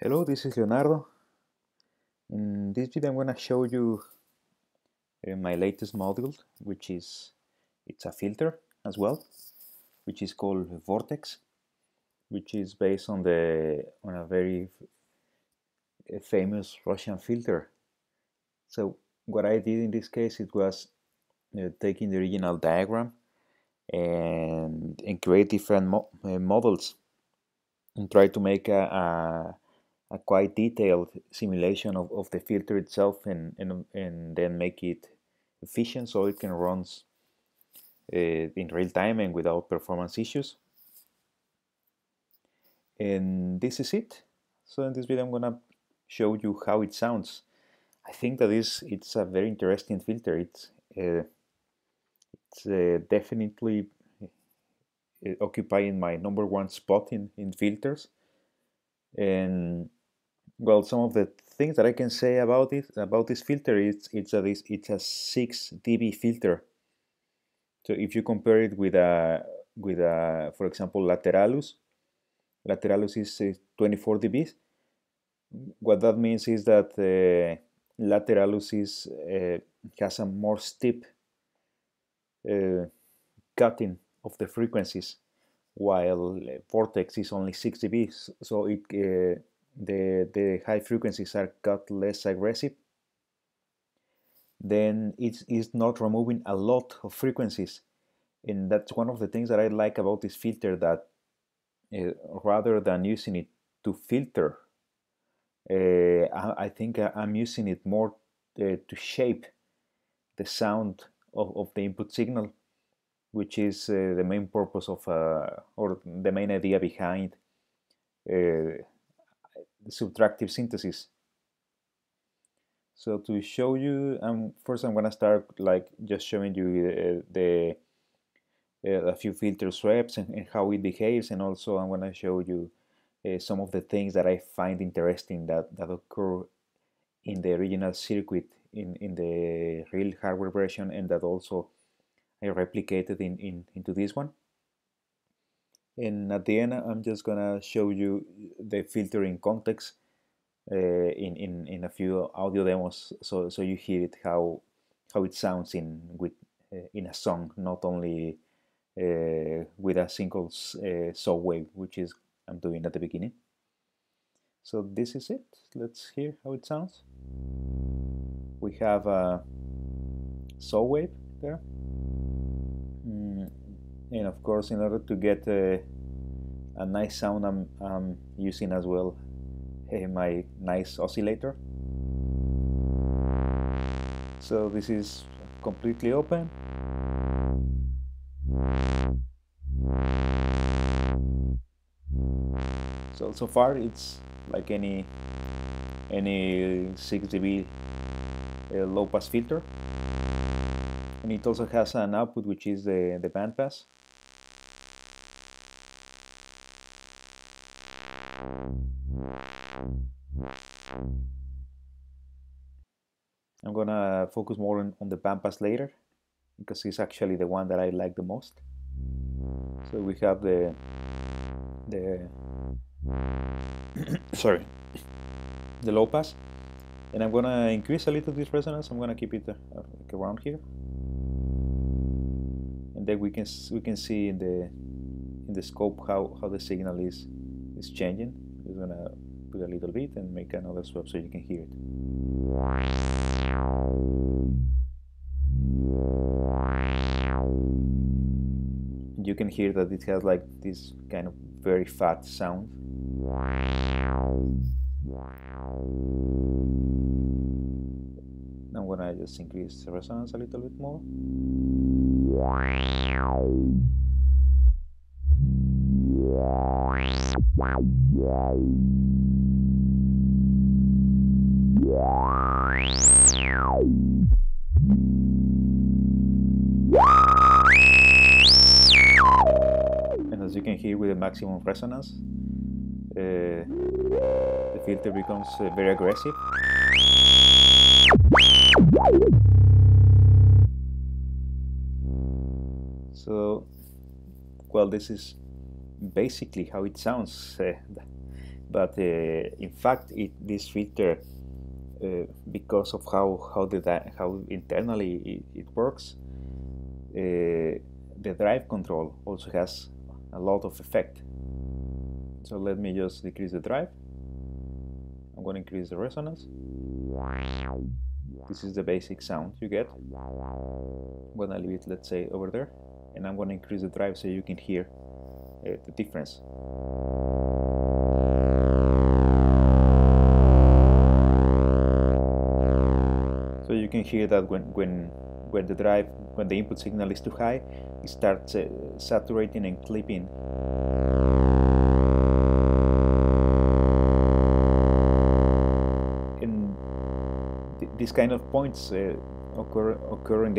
Hello, this is Leonardo. In this video I'm going to show you my latest module, which is it's a filter as well, which is called Vortex, which is based on a very famous Russian filter. So what I did in this case, it was taking the original diagram and create different models and try to make a quite detailed simulation of the filter itself and then make it efficient so it can run in real time and without performance issues. And this is it. So in this video I'm gonna show you how it sounds. I think that it's a very interesting filter. It's definitely occupying my #1 spot in filters. And well, some of the things that I can say about this filter is it's a 6 dB filter. So if you compare it with a for example Lateralus is 24 dBs. What that means is that Lateralus has a more steep cutting of the frequencies, while Vortex is only 6 dBs. So the high frequencies are cut less aggressive. Then it's not removing a lot of frequencies, and that's one of the things that I like about this filter, that rather than using it to filter, I think I'm using it more to shape the sound of the input signal, which is the main purpose of or the main idea behind subtractive synthesis. So to show you, first I'm gonna start like just showing you a few filter sweeps and how it behaves, and also I'm gonna show you some of the things that I find interesting that occur in the original circuit in the real hardware version, and that also I replicated into this one. And at the end I'm just gonna show you the filtering context in a few audio demos, so you hear it how it sounds in a song, not only with a single saw wave, which is I'm doing at the beginning. So this is it. Let's hear how it sounds. We have a saw wave there, and of course, in order to get a nice sound, I'm using as well my nice oscillator. So this is completely open. So far it's like any 6 dB low pass filter, and it also has an output which is the band pass. I'm gonna focus more on the bandpass later, because it's actually the one that I like the most. So we have the sorry, the low pass, and I'm gonna increase a little this resonance. I'm gonna keep it like around here, and then we can see in the scope how the signal is changing. I'm just gonna put a little bit and make another swap so you can hear it. You can hear that it has like this kind of very fat sound. I'm gonna just increase the resonance a little bit more. And as you can hear, with the maximum resonance, the filter becomes very aggressive. So, well, this is basically how it sounds. but in fact this filter, because of how internally it works, the drive control also has a lot of effect. So let me just decrease the drive. I'm going to increase the resonance. This is the basic sound you get. I'm going to leave it, let's say, over there, and I'm going to increase the drive so you can hear the difference. So you can hear that when the input signal is too high, it starts saturating and clipping. And these kind of points occur in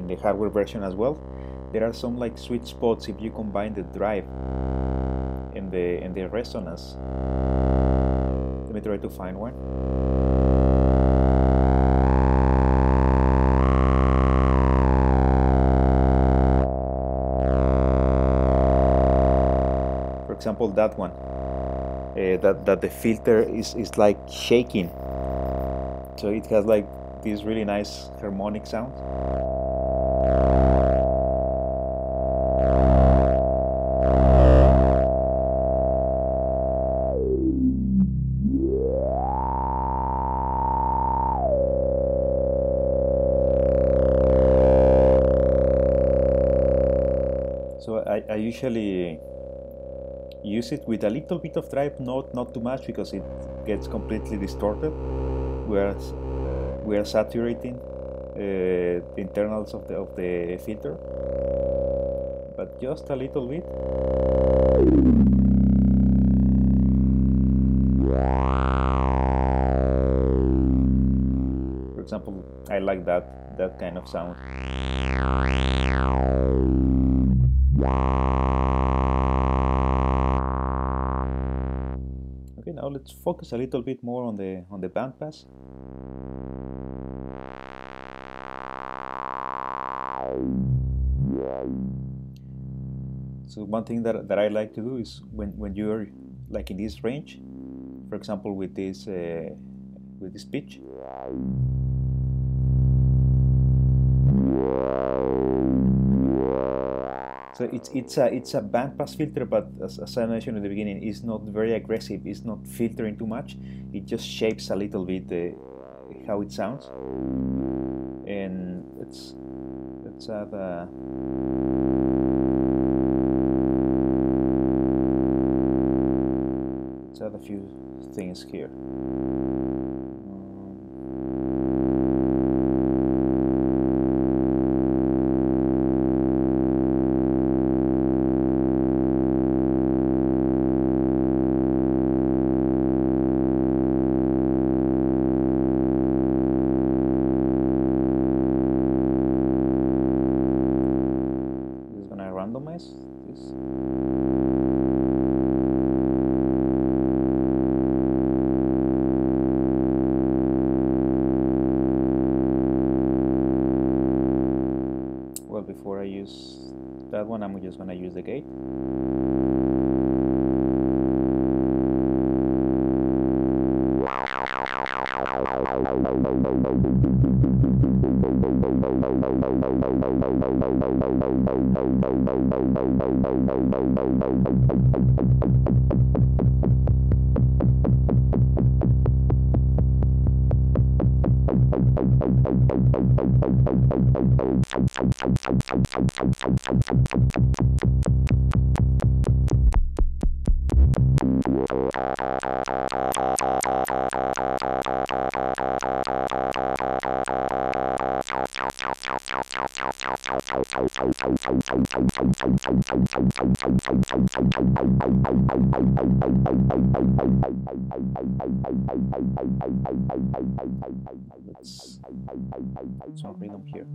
the hardware version as well. There are some like sweet spots if you combine the drive and the resonance. Let me try to find one. For example, that one, that the filter is like shaking, so it has like this really nice harmonic sound. So I usually use it with a little bit of drive, not too much, because it gets completely distorted, whereas we are saturating the internals of the filter, but just a little bit. For example, I like that kind of sound. Okay, now let's focus a little bit more on the bandpass. So one thing that I like to do is when you're like in this range, for example with this pitch, so it's a bandpass filter, but as I mentioned at the beginning, it's not very aggressive. It's not filtering too much. It just shapes a little bit how it sounds. And let's add a few things here. Just gonna randomize this. Well, before I use that one, I'm just gonna use the gate. some rhythm here.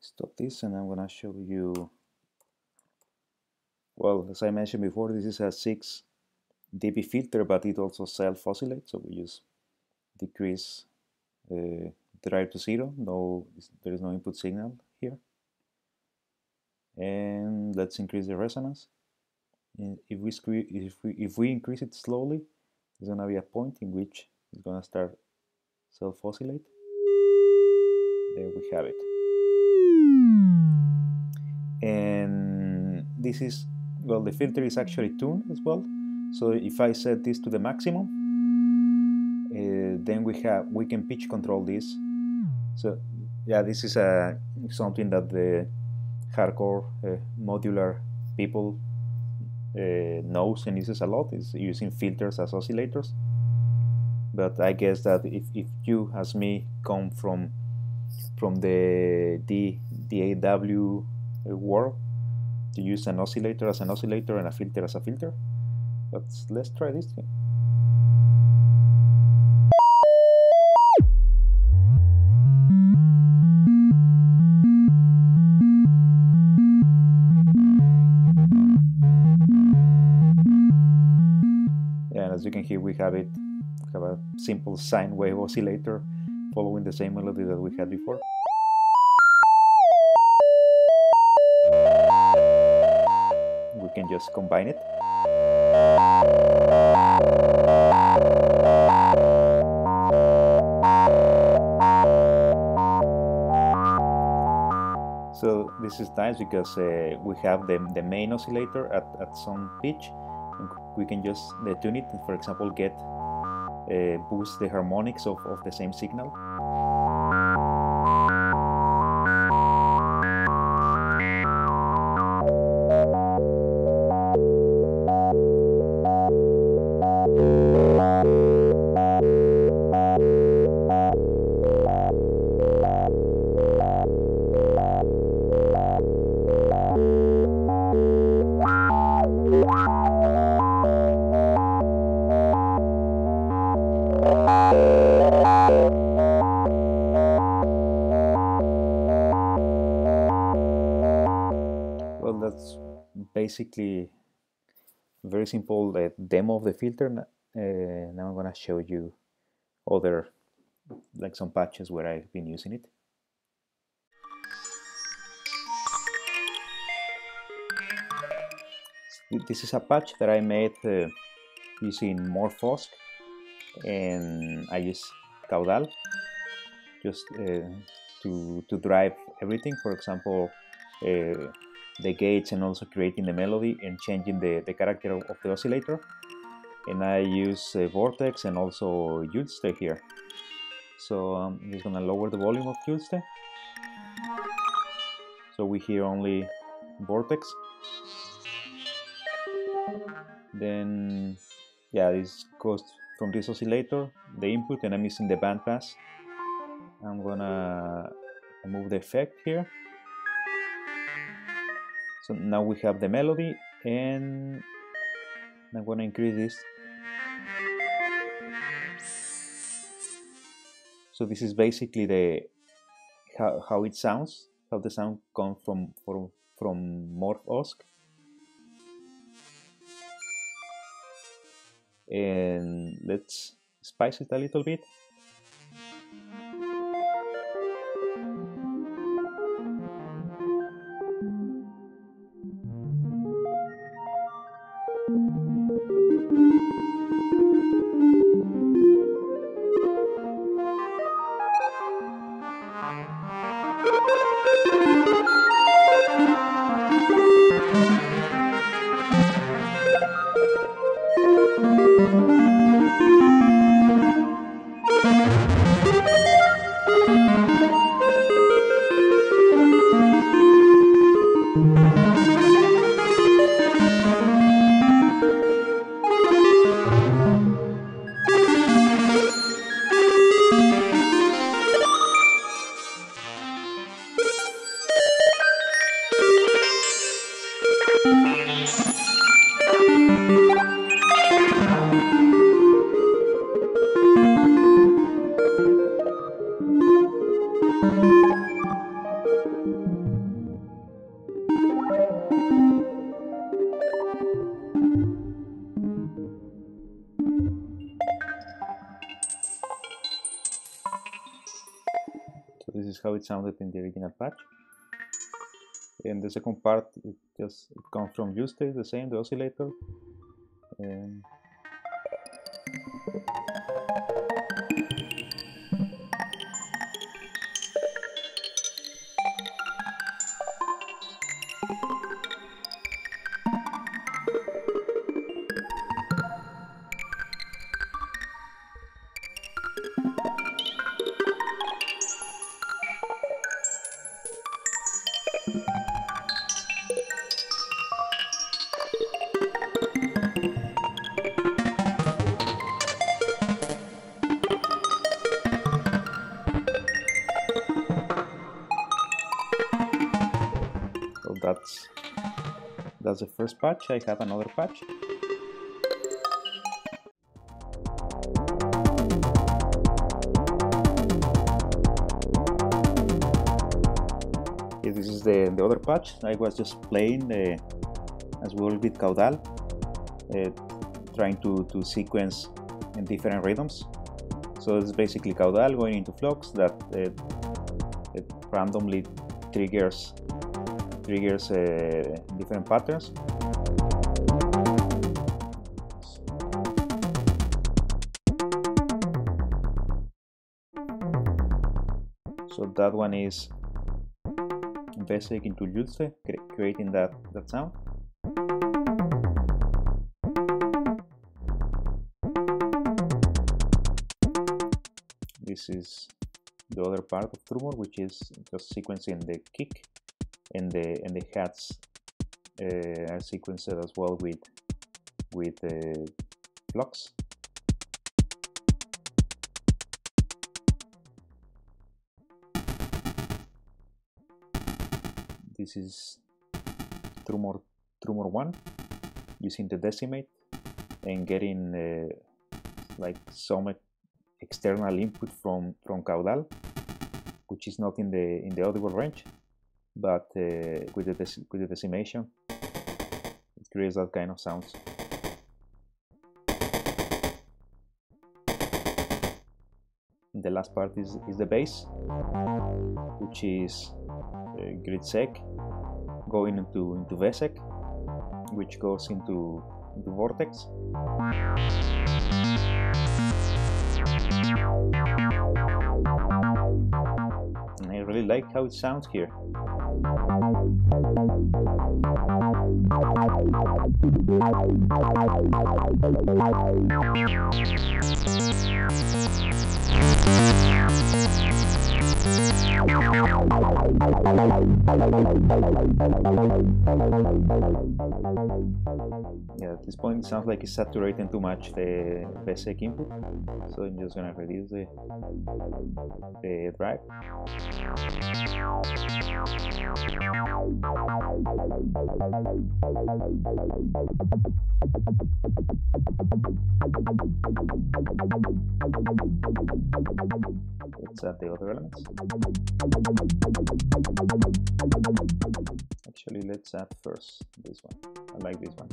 Stop this, and I'm gonna show you. Well, as I mentioned before, this is a 6 dB filter, but it also self-oscillates, so we just decrease drive to 0. No, there is no input signal here. And let's increase the resonance. And if we increase it slowly, there's gonna be a point in which it's gonna start self-oscillate. There we have it. And this is, well, the filter is actually tuned as well. So if I set this to the maximum, then we can pitch control this. So yeah, this is something that the hardcore modular people knows and uses a lot, is using filters as oscillators. But I guess that if you, as me, come from the DAW world, to use an oscillator as an oscillator and a filter as a filter. But let's try this thing. And as you can hear, we have a simple sine wave oscillator following the same melody that we had before. We can just combine it. So this is nice because we have the main oscillator at some pitch, and we can just tune it, and for example boost the harmonics of the same signal. Well, that's basically a very simple demo of the filter. Now I'm gonna show you other, like some patches where I've been using it. This is a patch that I made using Morphosk, and I use Caudal just to drive everything. For example, the gates, and also creating the melody and changing the character of the oscillator. And I use Vortex and also Vult here. So I'm just gonna lower the volume of Tuesday. So we hear only Vortex. Then, yeah, this goes from this oscillator, the input, and I'm using the bandpass. I'm gonna remove the effect here. So now we have the melody, and I'm gonna increase this. So this is basically the how it sounds, how the sound comes from Morph Osk. And let's spice it a little bit. So this is how it sounded in the original patch. And the second part, it comes from Juste, the same, the oscillator. So that's the first patch. I have another patch. This is the other patch. I was just playing as well with Caudal, trying to sequence in different rhythms. So it's basically Caudal going into flux that it randomly triggers different patterns. So that one is basic into Juste, creating that sound. This is the other part of Trumor, which is just sequencing the kick, and the hats are sequenced as well with flux. This is Trumor 1, using the decimate and getting like some external input from Caudal, which is not in the audible range, but with the decimation, it creates that kind of sounds. And the last part is the bass, which is grid sec going into VSEC, which goes into Vortex. And I really like how it sounds here. Yeah, at this point it sounds like it's saturating too much the basic input, so I'm just gonna reduce the drive. Let's add the other elements. Actually, let's add first this one. I like this one.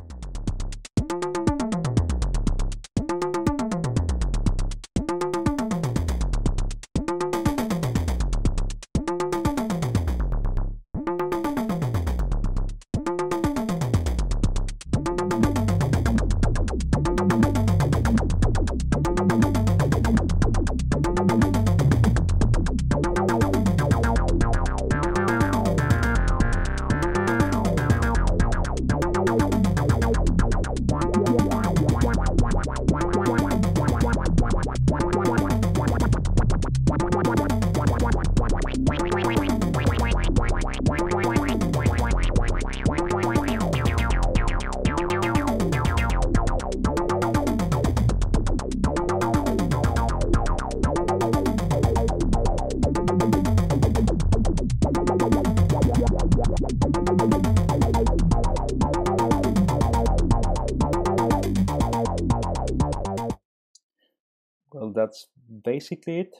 Well, that's basically it,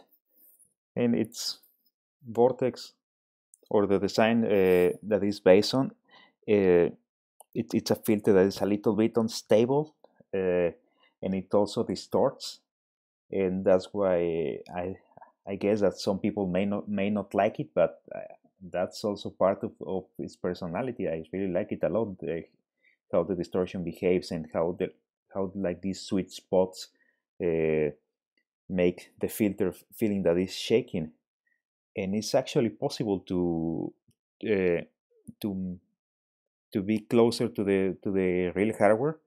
and it's Vortex, or the design that is based on. It's a filter that is a little bit unstable, and it also distorts, and that's why I guess that some people may not like it, but that's also part of its personality. I really like it a lot, how the distortion behaves and how like these sweet spots make the filter feeling that is shaking, and it's actually possible uh, to to be closer to the real hardware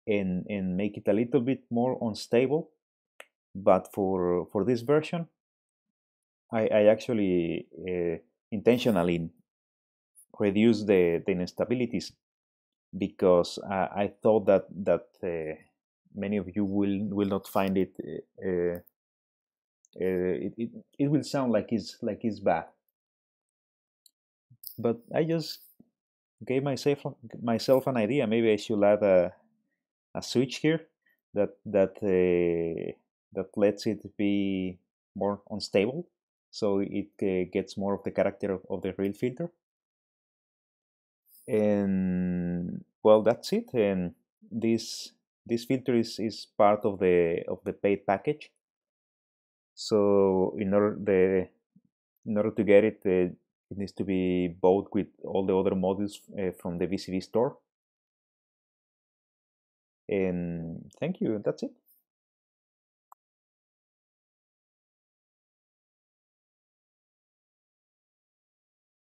and make it a little bit more unstable. But for this version, I actually intentionally reduce the instabilities, because I thought that many of you will not find it. It will sound like it's bad, but I just gave myself an idea. Maybe I should add a switch here that lets it be more unstable, so it gets more of the character of the real filter. And well, that's it. And this filter is part of the paid package. So in order to get it, it needs to be bought with all the other modules from the VCV store. And thank you. That's it.